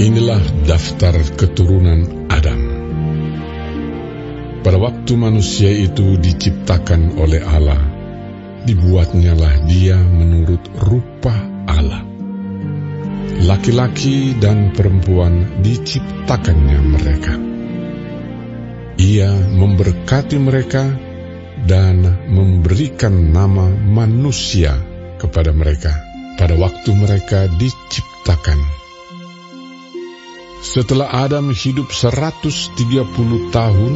Inilah daftar keturunan Adam. Pada waktu manusia itu diciptakan oleh Allah, dibuatnyalah dia menurut rupa Allah. Laki-laki dan perempuan diciptakannya mereka. Ia memberkati mereka dan memberikan nama manusia kepada mereka pada waktu mereka diciptakan. Setelah Adam hidup 130 tahun,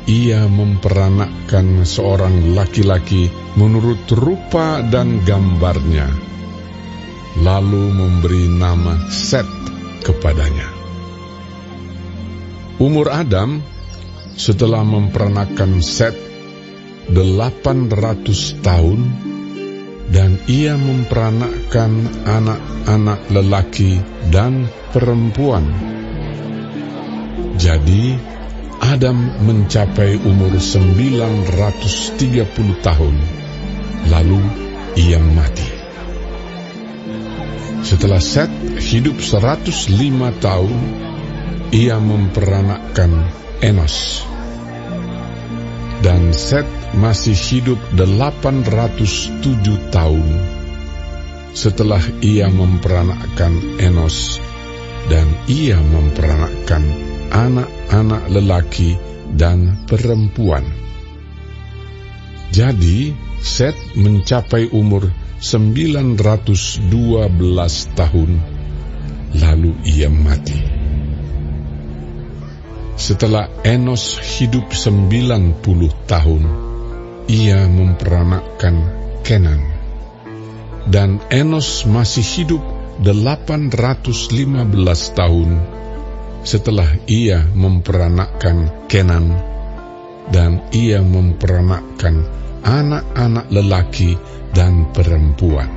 ia memperanakkan seorang laki-laki menurut rupa dan gambarnya, lalu memberi nama Set kepadanya. Umur Adam setelah memperanakkan Set 800 tahun, dan ia memperanakkan anak-anak lelaki dan perempuan. Jadi Adam mencapai umur 930 tahun, lalu ia mati. Setelah Set hidup 105 tahun, ia memperanakkan Enos. Dan Set masih hidup 807 tahun setelah ia memperanakkan Enos, dan ia memperanakkan anak-anak lelaki dan perempuan. Jadi Set mencapai umur 912 tahun, lalu ia mati. Setelah Enos hidup 90 tahun, ia memperanakkan Kenan. Dan Enos masih hidup 815 tahun setelah ia memperanakkan Kenan, dan ia memperanakkan anak-anak lelaki dan perempuan.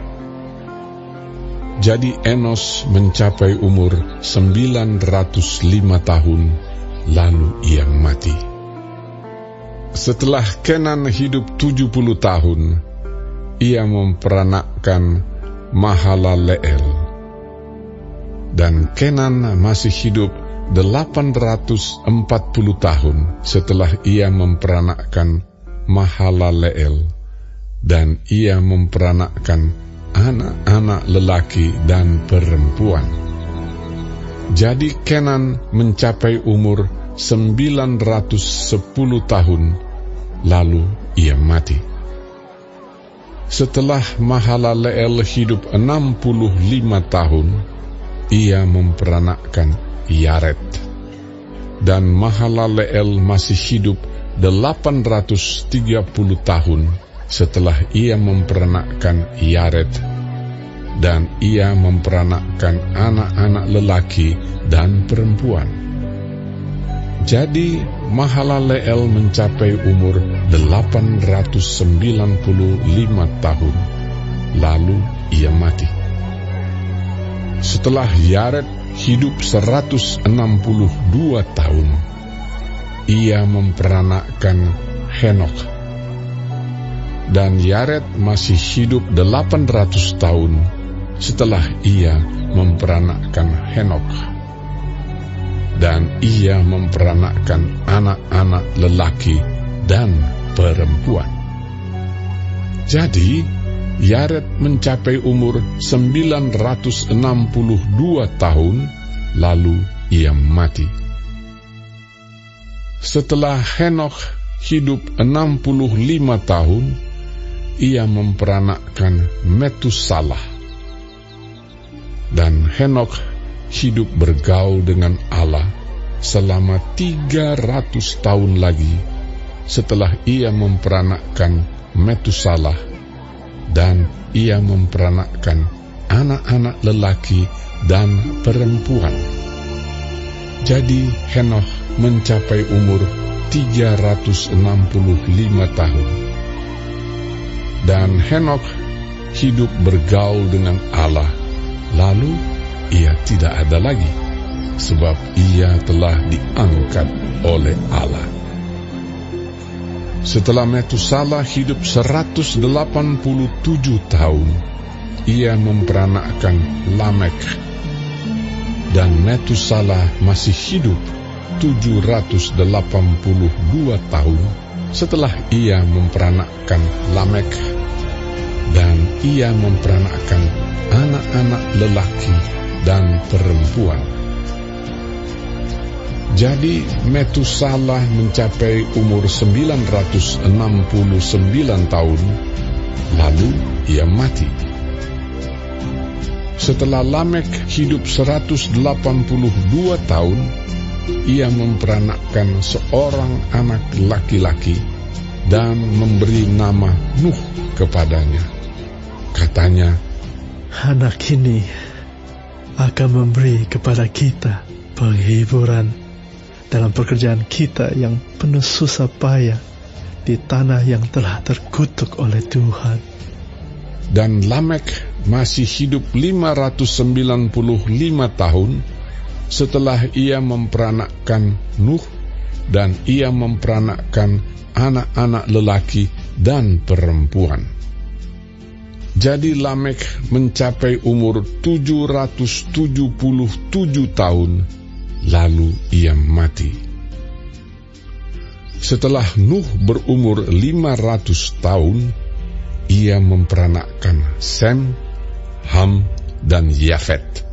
Jadi Enos mencapai umur 905 tahun, lalu ia mati. Setelah Kenan hidup 70 tahun, ia memperanakkan Mahalaleel. Dan Kenan masih hidup 840 tahun setelah ia memperanakkan Mahalaleel, dan ia memperanakkan anak-anak lelaki dan perempuan. Jadi Kenan mencapai umur 910 tahun, lalu ia mati. Setelah Mahalaleel hidup 65 tahun, ia memperanakkan Yared. Dan Mahalaleel masih hidup 830 tahun setelah ia memperanakkan Yared, dan ia memperanakkan anak-anak lelaki dan perempuan. Jadi Mahalaleel mencapai umur 895 tahun, lalu ia mati. Setelah Yared hidup 162 tahun, ia memperanakkan Henok. Dan Yared masih hidup 800 tahun setelah ia memperanakkan Henok, dan ia memperanakkan anak-anak lelaki dan perempuan. Jadi Yared mencapai umur 962 tahun, lalu ia mati. Setelah Henok hidup 65 tahun, ia memperanakkan Metusalah. Dan Henok hidup bergaul dengan Allah selama 300 tahun lagi setelah ia memperanakkan Metusalah, dan ia memperanakkan anak-anak lelaki dan perempuan. Jadi Henok mencapai umur 365 tahun. Dan Henok hidup bergaul dengan Allah, lalu ia tidak ada lagi, sebab ia telah diangkat oleh Allah. Setelah Metusalah hidup 187 tahun, ia memperanakkan Lamek. Dan Metusala masih hidup 782 tahun setelah ia memperanakkan Lamek, dan ia memperanakkan anak-anak lelaki dan perempuan. Jadi Metusala mencapai umur 969 tahun, lalu ia mati. Setelah Lamek hidup 182 tahun, ia memperanakkan seorang anak laki-laki dan memberi nama Nuh kepadanya. Katanya, anak ini akan memberi kepada kita penghiburan dalam pekerjaan kita yang penuh susah payah di tanah yang telah terkutuk oleh Tuhan. Dan Lamek masih hidup 595 tahun setelah ia memperanakkan Nuh, dan ia memperanakkan anak-anak lelaki dan perempuan. Jadi Lamek mencapai umur 777 tahun, lalu ia mati. Setelah Nuh berumur 500 tahun, ia memperanakkan Sem, Ham, dan Yafet.